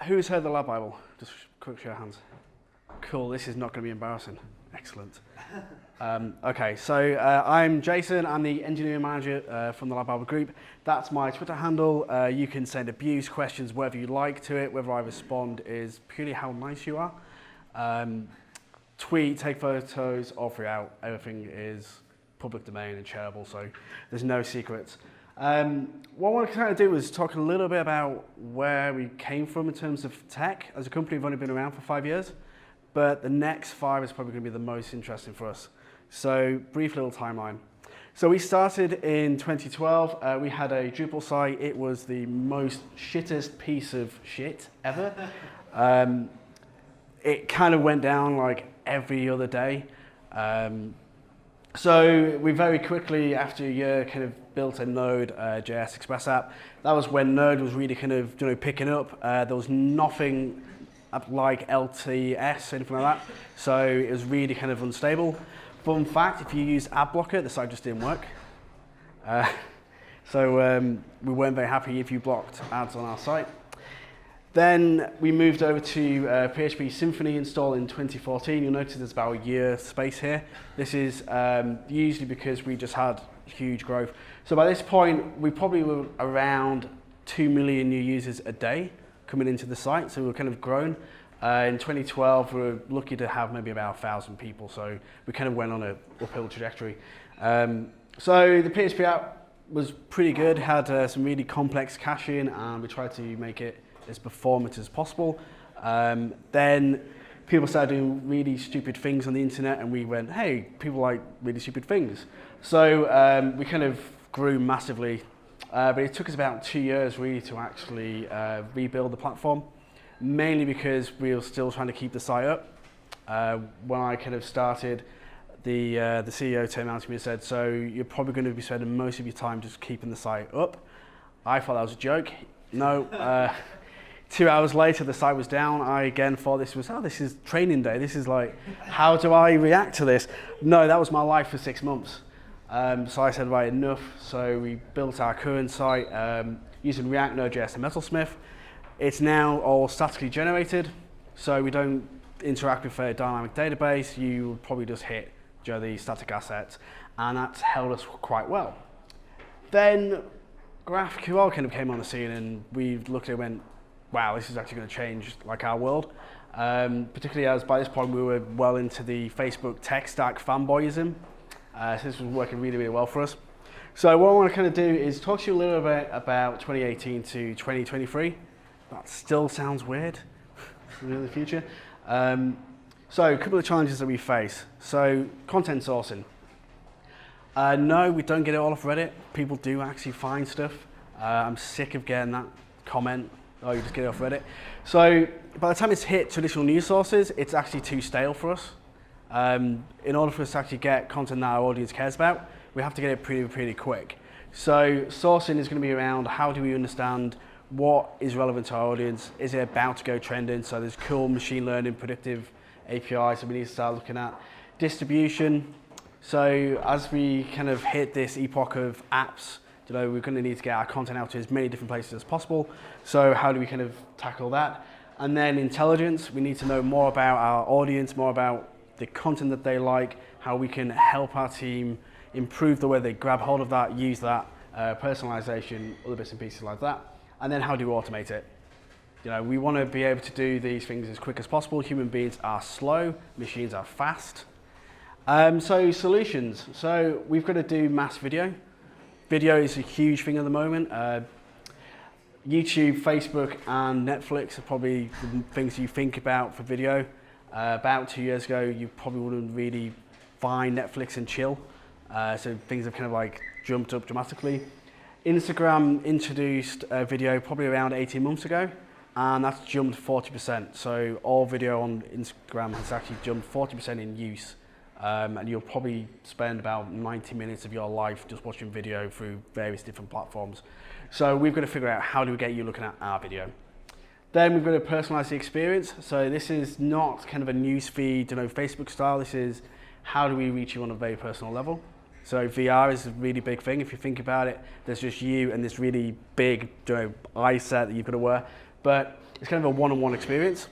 Who's heard the LADbible? Just quick show of hands. Cool, this is not going to be embarrassing. Excellent. Okay, so I'm Jason. I'm the engineering manager from the LADbible group. That's my Twitter handle. You can send abuse, questions, whatever you like to it. Whether I respond is purely how nice you are. Tweet, take photos, all throughout. Everything is public domain and shareable, so there's no secrets. What I want to kind of do is talk a little bit about where we came from in terms of tech. As a company, we've only been around for 5 years, but the next 5 is probably going to be the most interesting for us. So, brief little timeline. So we started in 2012. We had a Drupal site. It was the most shittest piece of shit ever. It kind of went down like every other day. So we very quickly, after a year, kind of built a Node.js Express app. That was when Node was really kind of picking up. There was nothing like LTS, anything like that. So it was really kind of unstable. Fun fact, if you use ad blocker, the site just didn't work. So we weren't very happy if you blocked ads on our site. Then we moved over to PHP Symfony install in 2014. You'll notice there's about a year space here. This is usually because we just had huge growth. So by this point, we probably were around 2 million new users a day coming into the site. So we were kind of grown. In 2012, we were lucky to have maybe about 1,000 people. So we kind of went on an uphill trajectory. So the PHP app was pretty good, had some really complex caching, and we tried to make it as performant as possible. Then people started doing really stupid things on the internet, and we went, hey, people like really stupid things. So we kind of grew massively, but it took us about 2 years really to actually rebuild the platform, mainly because we were still trying to keep the site up. When I kind of started, the CEO turned around to me and said, so you're probably going to be spending most of your time just keeping the site up. I thought that was a joke. No. 2 hours later, the site was down. I again thought this is training day. This is like, how do I react to this? No, that was my life for 6 months. So I said, right, enough. So we built our current site using React, Node.js, and Metalsmith. It's now all statically generated, so we don't interact with a dynamic database. You would probably just hit the static assets, and that's held us quite well. Then GraphQL kind of came on the scene, and we looked at it and went, wow, this is actually going to change like our world. Particularly as by this point we were well into the Facebook tech stack fanboyism. So this was working really, really well for us. So what I want to kind of do is talk to you a little bit about 2018 to 2023. That still sounds weird in the future. So a couple of challenges that we face. So content sourcing. No, we don't get it all off Reddit. People do actually find stuff. I'm sick of getting that comment. Oh, you just get it off Reddit. So by the time it's hit traditional news sources, it's actually too stale for us. In order for us to actually get content that our audience cares about, we have to get it pretty quick. So sourcing is going to be around how do we understand what is relevant to our audience? Is it about to go trending? So there's cool machine learning, predictive APIs that we need to start looking at. Distribution. So as we kind of hit this epoch of apps, we're going to need to get our content out to as many different places as possible. So how do we kind of tackle that? And then intelligence, we need to know more about our audience, more about the content that they like, how we can help our team improve the way they grab hold of that, use that, personalization, other bits and pieces like that. And then how do we automate it? We want to be able to do these things as quick as possible. Human beings are slow, machines are fast. So solutions. So we've got to do mass video. Video is a huge thing at the moment. YouTube, Facebook, and Netflix are probably the things you think about for video. About 2 years ago, you probably wouldn't really find Netflix and chill. So things have kind of like jumped up dramatically. Instagram introduced video probably around 18 months ago, and that's jumped 40%. So all video on Instagram has actually jumped 40% in use. And you'll probably spend about 90 minutes of your life just watching video through various different platforms. So we've got to figure out how do we get you looking at our video. Then we've got to personalize the experience. So this is not kind of a news feed, Facebook style. This is how do we reach you on a very personal level. So VR is a really big thing. If you think about it, there's just you and this really big eye set that you've got to wear. but it's kind of a one-on-one experience.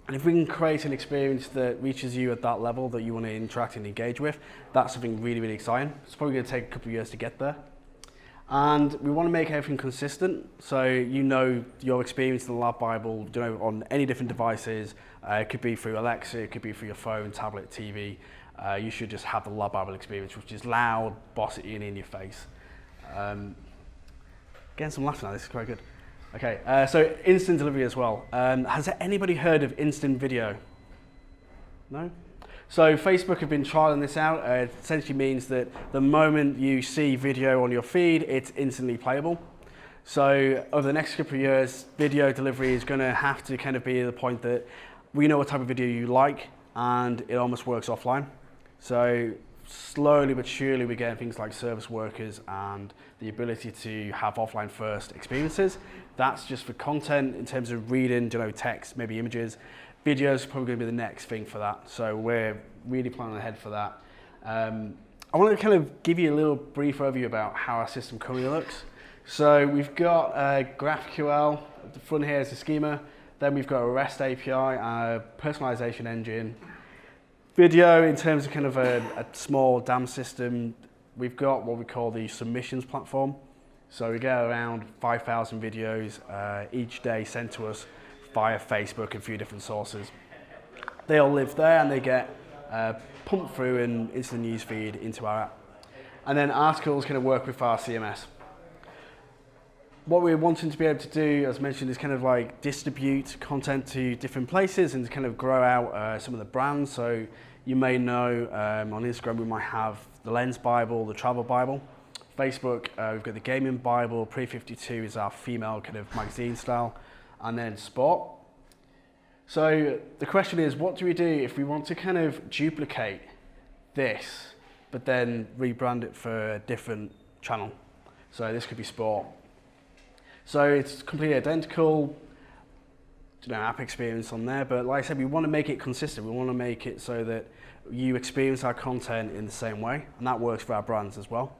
And if we can create an experience that reaches you at that level that you want to interact and engage with, that's something really, really exciting. It's probably going to take a couple of years to get there. And we want to make everything consistent, so you know your experience in the LADbible, on any different devices. It could be through Alexa, it could be through your phone, tablet, TV. You should just have the LADbible experience, which is loud, bossy, and in your face. Getting some laughs now, this is quite good. Okay, so instant delivery as well. Has anybody heard of instant video? No? So Facebook have been trialing this out. It essentially means that the moment you see video on your feed, it's instantly playable. So over the next couple of years, video delivery is going to have to kind of be at the point that we know what type of video you like, and it almost works offline. So slowly but surely we're getting things like service workers and the ability to have offline first experiences. That's just for content in terms of reading, text, maybe images. Video is probably going to be the next thing for that. So we're really planning ahead for that. I want to kind of give you a little brief overview about how our system currently looks. So we've got GraphQL, at the front here is a schema. Then we've got a REST API, a personalization engine. Video in terms of kind of a small DAM system. We've got what we call the submissions platform. So we get around 5,000 videos each day sent to us via Facebook and a few different sources. They all live there and they get pumped through an instant news feed into our app. And then articles kind of work with our CMS. What we're wanting to be able to do, as mentioned, is kind of like distribute content to different places and to kind of grow out some of the brands. So you may know on Instagram we might have the Lens Bible, the Travel Bible. Facebook, we've got the Gaming Bible, Pre-52 is our female kind of magazine style, and then Sport. So the question is, what do we do if we want to kind of duplicate this, but then rebrand it for a different channel? So this could be Sport. So it's completely identical, app experience on there, but like I said, we want to make it consistent. We want to make it so that you experience our content in the same way, and that works for our brands as well.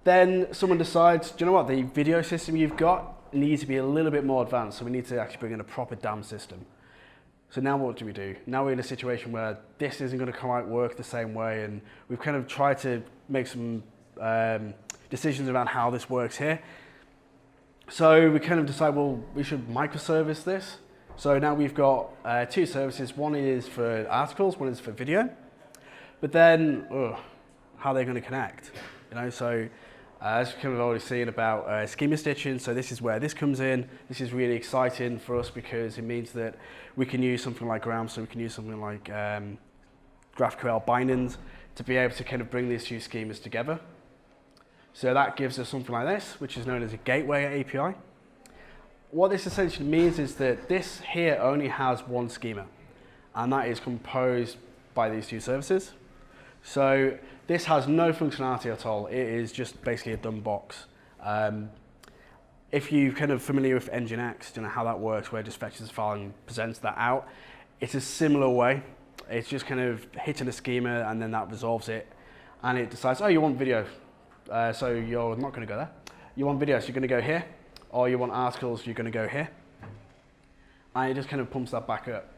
Then someone decides, do you know what, the video system you've got needs to be a little bit more advanced, so we need to actually bring in a proper DAM system. So now what do? Now we're in a situation where this isn't going to quite work the same way, and we've kind of tried to make some decisions around how this works here. So we kind of decide, well, we should microservice this. So now we've got two services. One is for articles, one is for video. But then, how are they going to connect? So as we've kind of already seen about schema stitching, so this is where this comes in. This is really exciting for us because it means that we can use something like GRAM, so we can use something like GraphQL bindings to be able to kind of bring these two schemas together. So that gives us something like this, which is known as a gateway API. What this essentially means is that this here only has one schema, and that is composed by these two services. So this has no functionality at all. It is just basically a dumb box. If you're kind of familiar with Nginx, how that works, where it just fetches a file and presents that out, it's a similar way. It's just kind of hitting a schema and then that resolves it. And it decides, oh, you want video. So you're not going to go there. You want video, so you're going to go here. Or you want articles, you're going to go here. And it just kind of pumps that back up.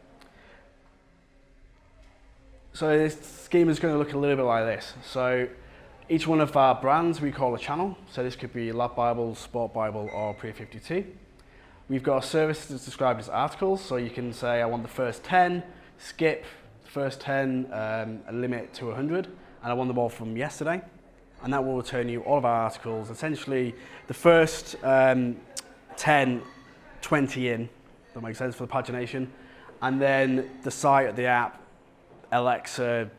So this schema is going to look a little bit like this. So each one of our brands we call a channel. So this could be LADbible, Sport Bible, or Pre-52. We've got a service that's described as articles. So you can say, I want the first 10, skip the first 10, a limit to 100, and I want them all from yesterday. And that will return you all of our articles. Essentially, the first 10, 20 in, that makes sense for the pagination. And then the site, the app, Alexa,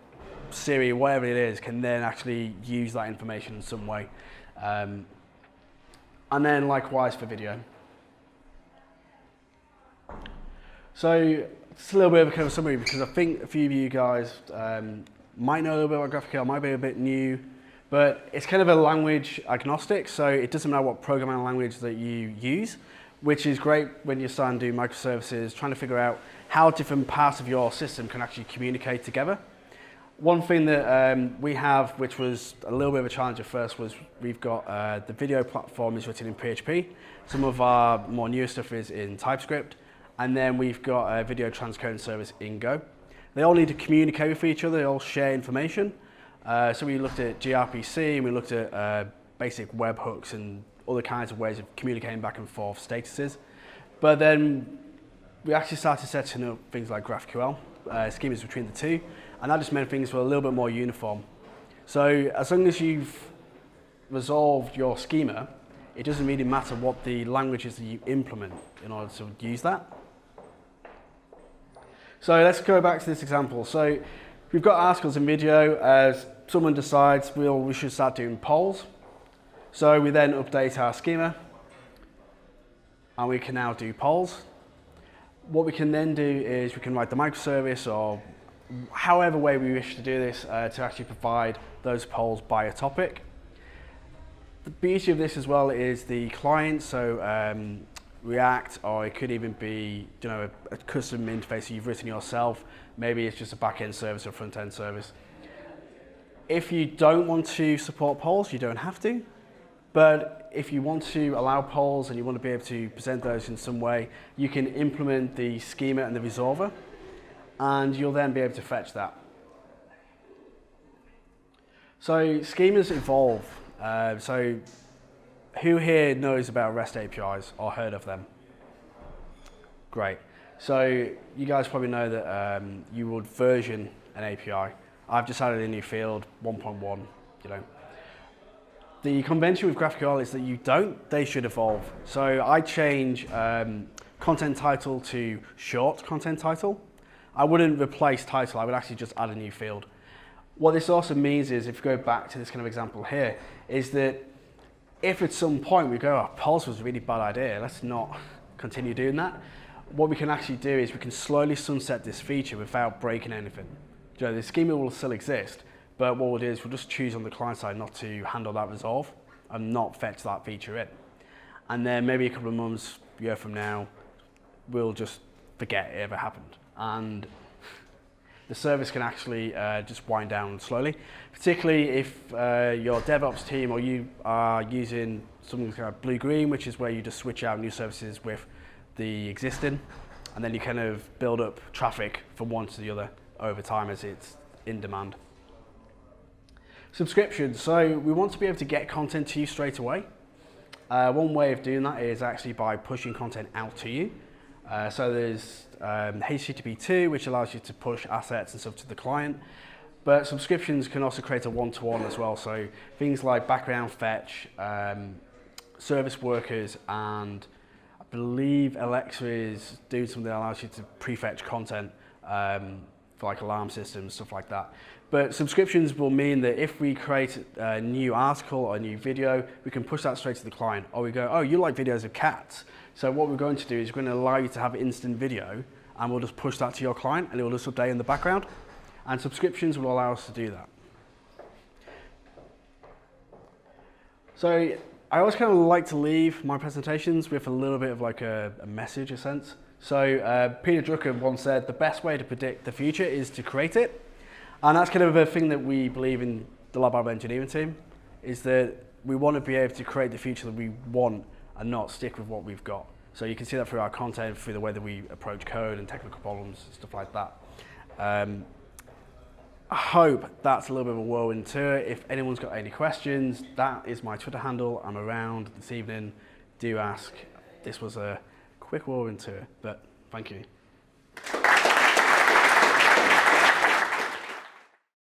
Siri, whatever it is, can then actually use that information in some way. And then likewise for video. So it's a little bit of a kind of summary because I think a few of you guys might know a little bit about GraphQL, might be a bit new. But it's kind of a language agnostic, so it doesn't matter what programming language that you use, which is great when you're starting to do microservices, trying to figure out how different parts of your system can actually communicate together. One thing that we have, which was a little bit of a challenge at first, was we've got the video platform is written in PHP. Some of our more newer stuff is in TypeScript. And then we've got a video transcoding service in Go. They all need to communicate with each other, they all share information. So we looked at gRPC, and we looked at basic webhooks and other kinds of ways of communicating back and forth statuses. But then we actually started setting up things like GraphQL, schemas between the two, and that just meant things were a little bit more uniform. So as long as you've resolved your schema, it doesn't really matter what the language is that you implement in order to use that. So let's go back to this example. So we've got articles and video. As someone decides we should start doing polls. So we then update our schema, and we can now do polls. What we can then do is we can write the microservice, or however way we wish to do this, to actually provide those polls by a topic. The beauty of this as well is the client, so React, or it could even be a custom interface that you've written yourself. Maybe it's just a back-end service or front-end service. If you don't want to support polls, you don't have to. But if you want to allow polls and you want to be able to present those in some way, you can implement the schema and the resolver, and you'll then be able to fetch that. So schemas evolve. So who here knows about REST APIs or heard of them? Great. So you guys probably know that you would version an API. I've just added a new field, 1.1, The convention with GraphQL is that you don't, they should evolve. So I change content title to short content title. I wouldn't replace title, I would actually just add a new field. What this also means is, if you go back to this kind of example here, is that if at some point we go, polls was a really bad idea, let's not continue doing that. What we can actually do is we can slowly sunset this feature without breaking anything. The schema will still exist, but what we'll do is we'll just choose on the client side not to handle that resolve and not fetch that feature in. And then maybe a couple of months, a year from now, we'll just forget it ever happened. And the service can actually just wind down slowly, particularly if your DevOps team or you are using something like blue-green, which is where you just switch out new services with the existing, and then you kind of build up traffic from one to the other over time as it's in demand. Subscriptions. So we want to be able to get content to you straight away. One way of doing that is actually by pushing content out to you. So there's HTTP2, which allows you to push assets and stuff to the client. But subscriptions can also create a one-to-one as well. So things like background fetch, service workers, and I believe Alexa is doing something that allows you to prefetch content for like alarm systems, stuff like that. But subscriptions will mean that if we create a new article or a new video, we can push that straight to the client. Or we go, oh, you like videos of cats. So what we're going to do is we're going to allow you to have instant video, and we'll just push that to your client, and it will just update in the background. And subscriptions will allow us to do that. So I always kind of like to leave my presentations with a little bit of like a message, a sense. So Peter Drucker once said, the best way to predict the future is to create it. And that's kind of a thing that we believe in the LADbible engineering team, is that we want to be able to create the future that we want and not stick with what we've got. So you can see that through our content, through the way that we approach code and technical problems, stuff like that. I hope that's a little bit of a whirlwind tour. If anyone's got any questions, that is my Twitter handle. I'm around this evening. Do ask. This was a quick whirlwind tour, but thank you.